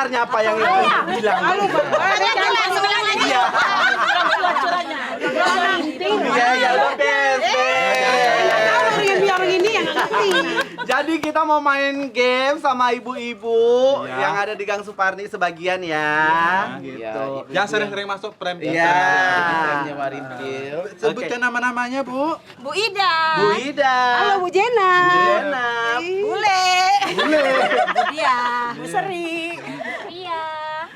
sebenarnya apa yang ibu bilang? Iya. Iya, Orang ini yang ngerti. Jadi kita mau main game sama ibu-ibu yang ada di Gang Suparni sebagian ya. Gitu. Yang sering-sering masuk prem. Iya. Premnya Warintil. Sebutkan nama-namanya, Bu. Bu Ida. Bu Ida. Halo Bu Jena. Jena. Bule. Bule. Bu Dia. Bu Seri. Iya.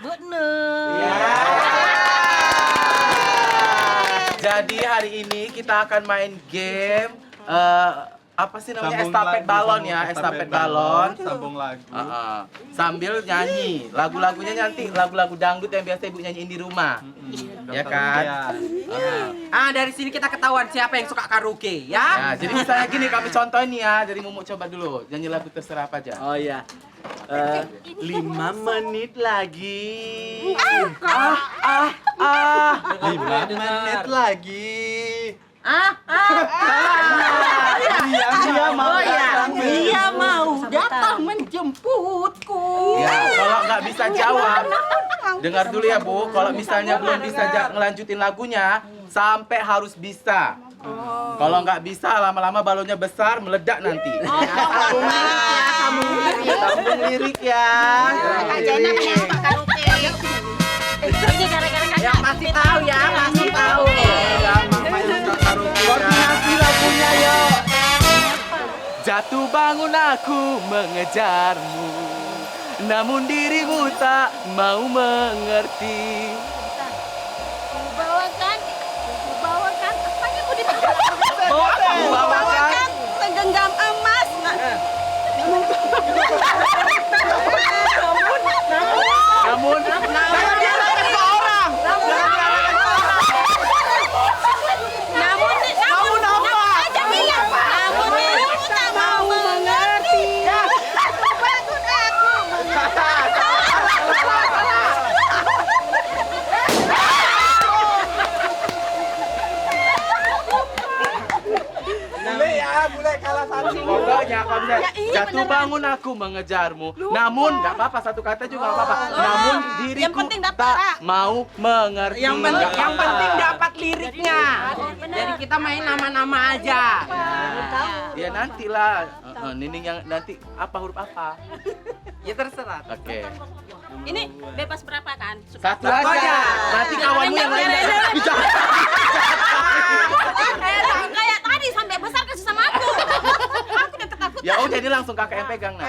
Bu Nur. Iya. Jadi hari ini kita akan main game apa sih namanya? Sambung Estafet lagu, balon sambung ya, estafet estafet balon. Sambung lagu. Sambil nyanyi. Lagu-lagunya nanti lagu-lagu dangdut yang biasa Ibu nyanyiin di rumah. Ya kan? Dari sini kita ketahuan siapa yang suka karaoke, ya? Nah, jadi misalnya gini kami contohin nih ya. Jadi Mumu coba dulu nyanyi lagu terserah apa aja. Oh iya. 5 menit lagi. 5 menit lagi. Dia mau datang. Dia mau datang menjemputku. Ya, kalau nggak bisa jawab, dengar dulu ya Bu. Kalau misalnya belum bisa ngelanjutin lagunya, sampai harus bisa. Kalau nggak bisa, lama-lama balonnya besar, meledak nanti. Sambung lirik ya. Ini gara-gara Yang pasti tahu ya, pasti tahu. Koordinasi lagunya yuk. Jatuh bangun aku mengejarmu, namun dirimu tak mau mengerti. Bawakan apanya mau Bawakan segenggam emas. namun Namun apa? Aja bilang. Namun dirimu tak mau mengerti. Bangun aku. Bule kalah satu. pokoknya kalau misalnya jatuh bangun aku mengejarmu, namun nggak apa-apa satu kata juga nggak apa-apa. Namun diriku Yang penting dapat. tak mau mengerti. Yang penting dapat liriknya. Jadi kita main nama-nama aja. Ya nantilah. Nining yang nanti apa huruf apa? Ya terserah. Oke. Ini bebas berapa kan? Satu aja. Nanti kawanmu yang lain. Kayak tadi sampai besar kasih sama aku. Aku udah ketakutan. Ya udah ini langsung kakak yang pegang nah.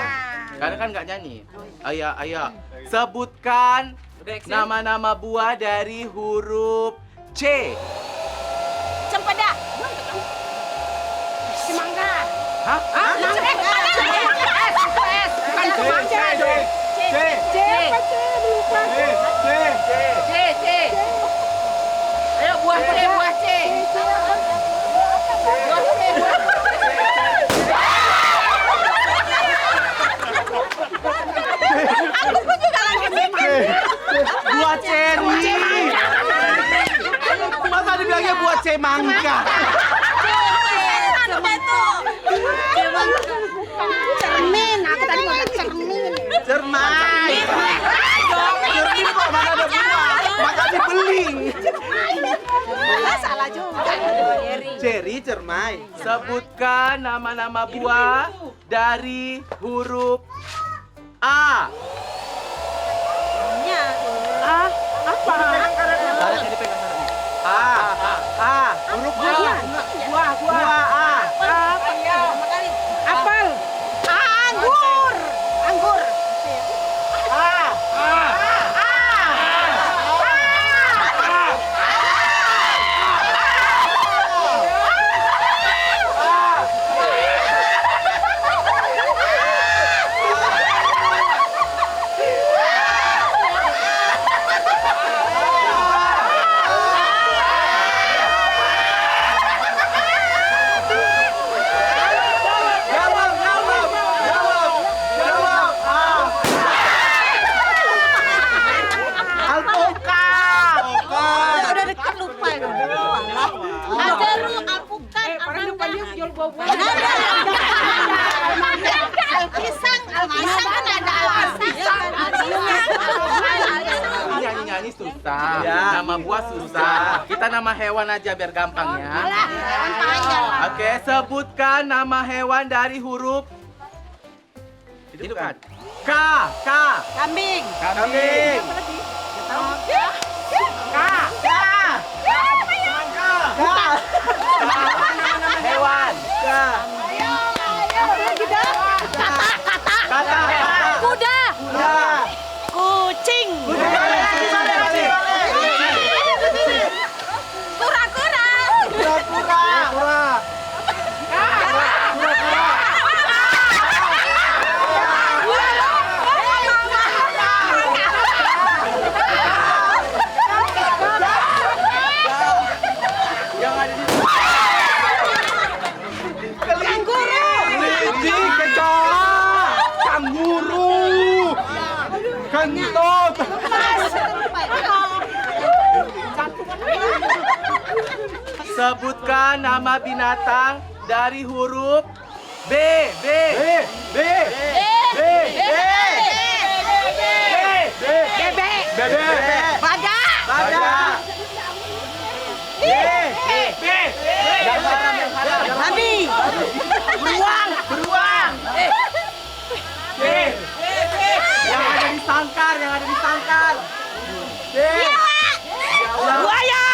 Karena kan nggak nyanyi. Ayo. Sebutkan nama-nama buah dari huruf C. Cempedak. Semangka. Hah? Ayo buah C. Buah ceri. Masa dibilangnya buah cemangka? Cermin. Aku tadi mau cermin. Cermai. Cermin kok mana ada buah? Maka dibeling. Salah juga. Ceri, cermai. Sebutkan nama-nama buah dari huruf A. Apa? Syaratnya dipegang syaratnya. A. Huruf buah. Buah A. Apel. Anggur. Anggur. Pisang kan ada Nyanyi-nyanyi susah. Ya. Nama buah susah. Kita nama hewan aja biar gampang ya. Oke, sebutkan nama hewan dari huruf itu kan. K. kambing. Kambing. Hewan. Kata. Kuda. Kucing. Kura-kura. Yang ada di Kelinci, kecoa, kanguru, kentut. Sebutkan nama binatang dari huruf B. Bebek. Badak. Babi. Beruang. Yang ada di sangkar. Buaya.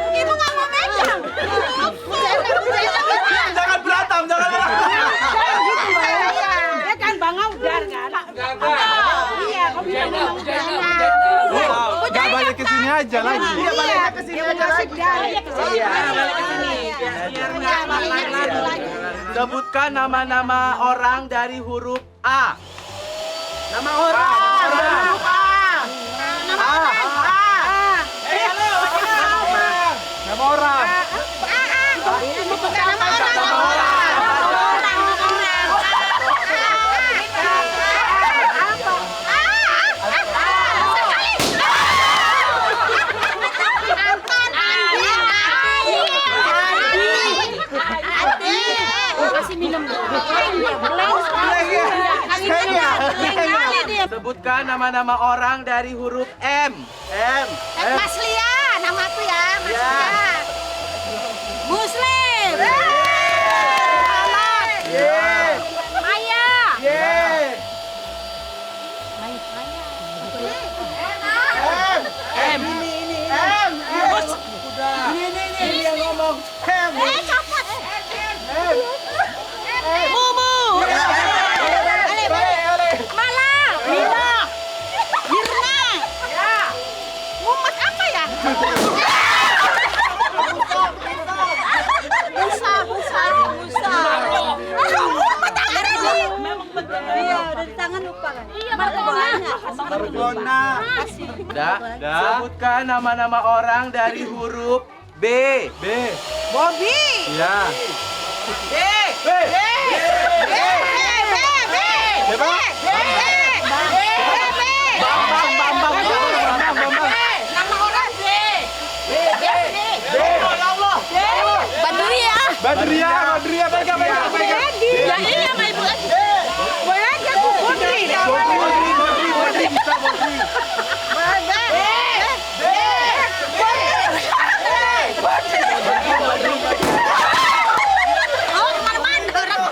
Ibu nggak mau megang. Jangan berantem. Ya kan bangau dar kan? Iya, kamu Gak balik ke sini aja lagi. Iya, balik ke sini aja lagi. Sebutkan nama-nama orang dari huruf A. Nama orang. Nama orang. Sebutkan nama-nama orang dari huruf M. Mas Lia, nama aku ya, Mas Ya. Lia. Muslim. Maya. Mumu. Mala. Mirna. Mumet apa ya? Musa. Iya, udah di tangan lupa kan? Iya, Margona. Margona. Dah. Sebutkan nama-nama orang dari huruf B. Bobby. Iya. Nama orang B. Badria. Badria, pegang. Ya iya sama ibu lagi. Boleh aja Bu Putri. Bodri, bisa Bodri. Oh kemana-mana orang.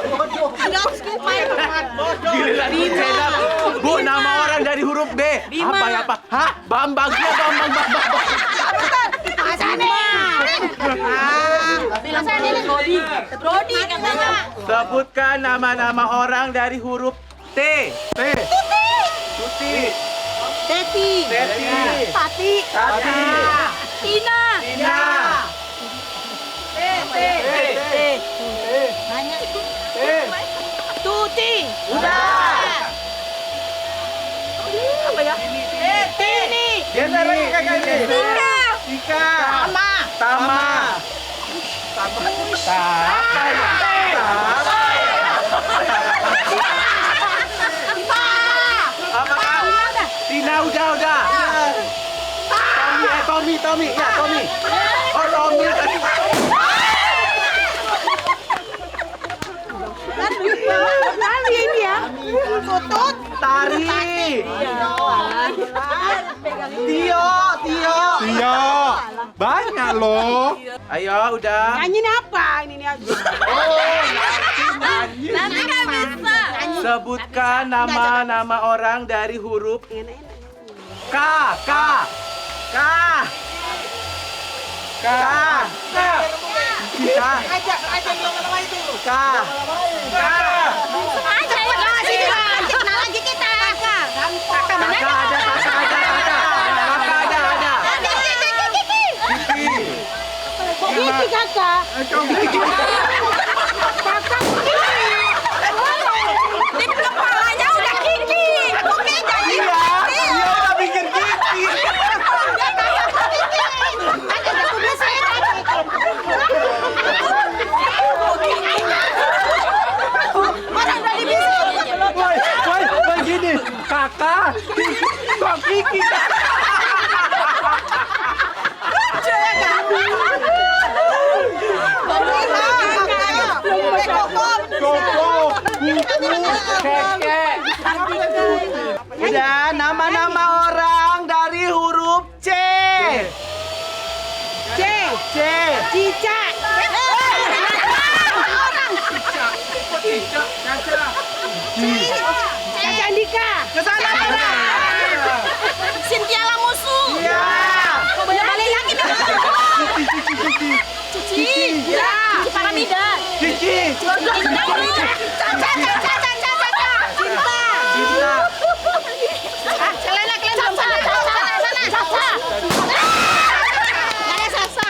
Nggak harus main. Gila. Bu, nama orang dari huruf B. Apa ya, Pak? Hah? Bambang. Rodi katanya. Sebutkan nama-nama orang dari huruf T. Tuti. Teti. Tati. Tina. Tuti. Apa ya? Tini. Geser lagi kakak ini. Tika. Tama. Apa ya? Tommy, ya Tommy. Oh, Romi tadi. Kali ini ya. Tutut. Tari. Tio. Iya. Banyak loh. Ayo, udah. Nyanyi apa ini nih? Nanti nggak bisa. Sebutkan nama-nama orang dari huruf K. K. K. K. K. K. Aja lama-lama itu. K. K. Aja ya. Kenal lagi kita. Kakak mana? Kakak ada. Kakak ada. Kiki. Kok Kiki kakak? Kakak Kiki. Di kepalanya udah Kiki. Oke, jadi Iya, udah bikin Kiki. orang udah dibisik. Woi, gini. Kakak. Kok Kiki? Koko. Keke. Udah, nama-nama orang dari huruf C. C. C. Cica. Caca Andika. Kesana. Cynthia Lamusu. Iya. Boleh balik lagi dong. Cici. Ya. Cici Paramida. Cici. Caca. Cinta. Cinta. Selena kalian belum sana. Mana Sasa?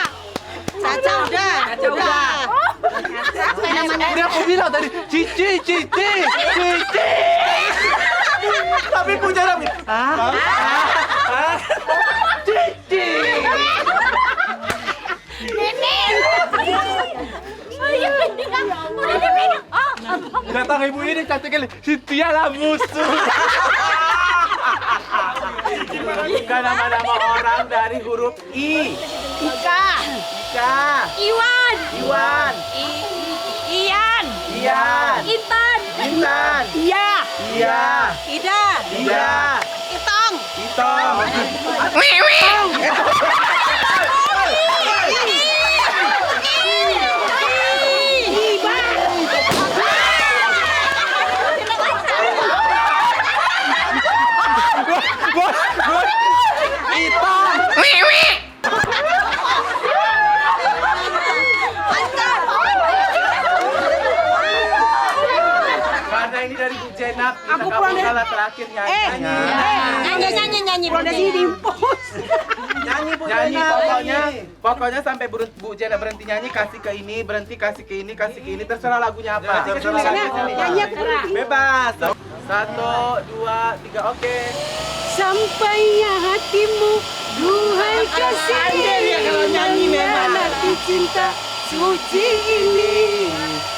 Caca udah. Udah aku bilang tadi, Cici. Tapi punya Rami. Cici. Datang ibu ini cantik kali. Cynthia Lamusu. Sebutkan nama-nama orang dari huruf I. Ika. Iwan. Iwan. Ian. Ian. Intan. Intan. Iya. Iya. Ida. Iya. Itong. Itong. Karena ini dari Bu Jenap, kita Aku nggak pulang mau dari- kalah terakhir nyanyinya. Nyanyi. Kalau dari sini dimpus. Nyanyi Bu Nyanyi Zainab, pokoknya sampai Bu Jenap berhenti nyanyi, kasih ke ini, berhenti kasih ke ini, terserah lagunya apa. Nyanyi aku berhenti. Bebas. 1, 2, 3, oke. Sampainya hatimu, duhai kasih. Kalau nyanyi memang. Hati cinta suci ini.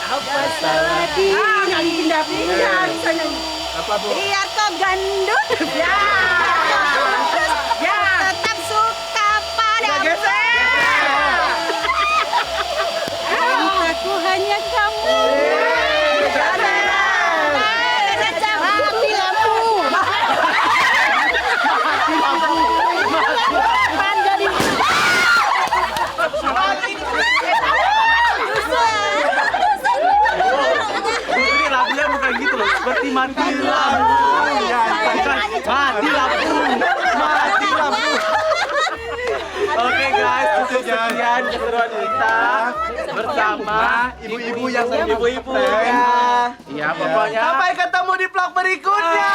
Apa salah dia? Nyanyi pindah-pindah bisa nyanyi. Apa Bu? Biar kau gendut. Ya. Tetap suka padamu. Aku hanya kamu. Mati lampu. Ini lagunya bukan gitu loh, seperti mati lampu. Mati lampu. Oke guys, itu sekian keseruan kita bersama Ibu-ibu yang ibu-ibu Ya. ya pokoknya Sampai ketemu di vlog berikutnya.